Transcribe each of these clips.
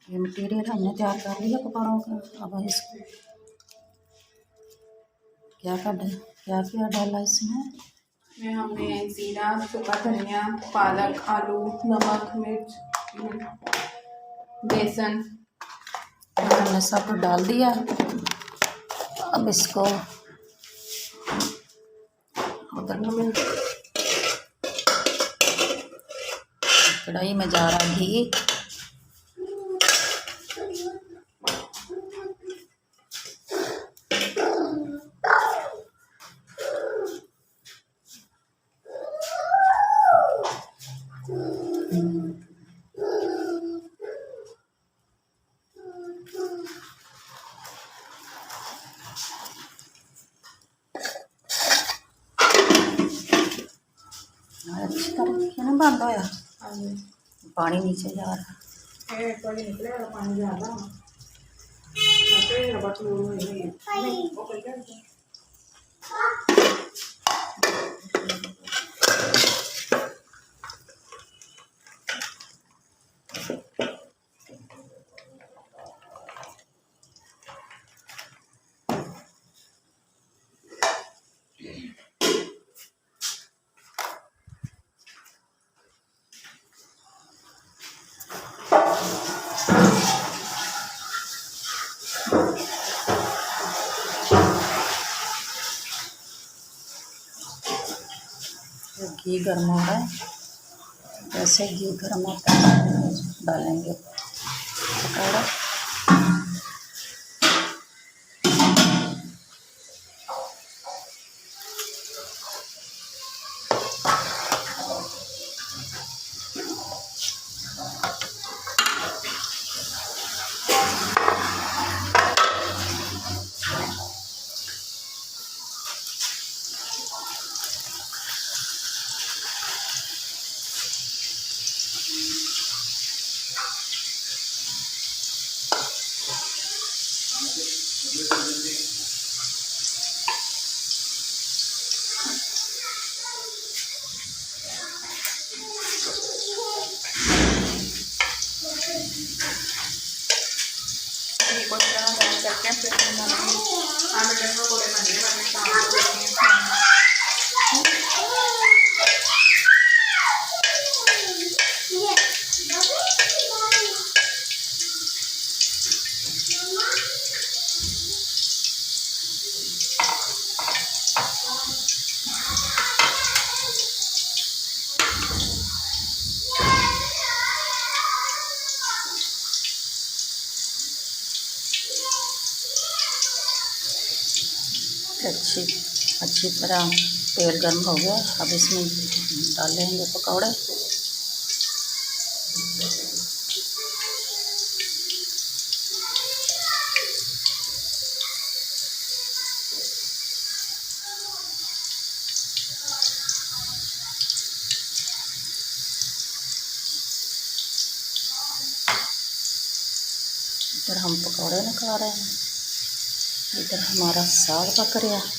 ये मटीरियल हमने तैयार कर लिया पकौड़ों का। अब इसको क्या क्या डाला इसमें हमने जीरा, सूखा धनिया, पालक, आलू, नमक, मिर्च, बेसन हमने सब डाल दिया। अब इसको उधर कढ़ाई में जा रहा घी। अच्छी तरह क्यों नहीं बंद होया? पानी नीचे जा रहा पानी ज़्यादा घी गर्म हो रहा है। जैसे घी गर्म होता है डालेंगे पकौड़ा। करके फिर आलू पकौड़े बने अच्छी तरह तेल गर्म हो गया। अब इसमें डालेंगे पकौड़े। इधर हम पकौड़े निकाल रहे हैं, इधर हमारा साग पक रहा है।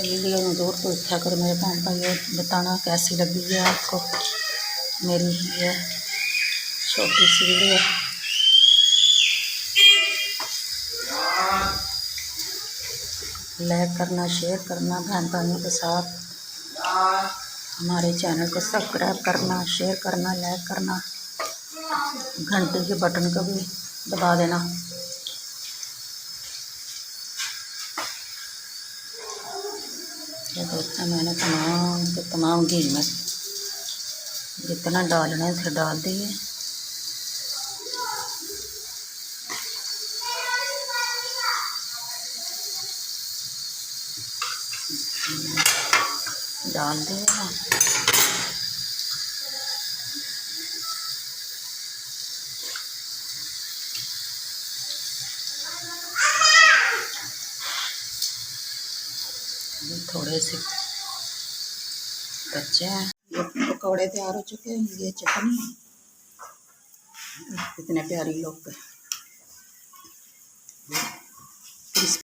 वीडियो में ज़रूर देखा करो मेरे बहन भाइयों, बताना कैसी लगी है आपको मेरी ये छोटी सी वीडियो। लाइक करना, शेयर करना बहन भाइयों के साथ। हमारे चैनल को सब्सक्राइब करना, शेयर करना, लाइक करना, घंटे के बटन को भी दबा देना। ये देखते मैंने तमाम घी में जितना डालना है उसे डाल दिए। डाल दिया। थोड़े से कच्चे हैं। पकौड़े तैयार हो चुके हैं। ये चटनी, कितने प्यारी लोग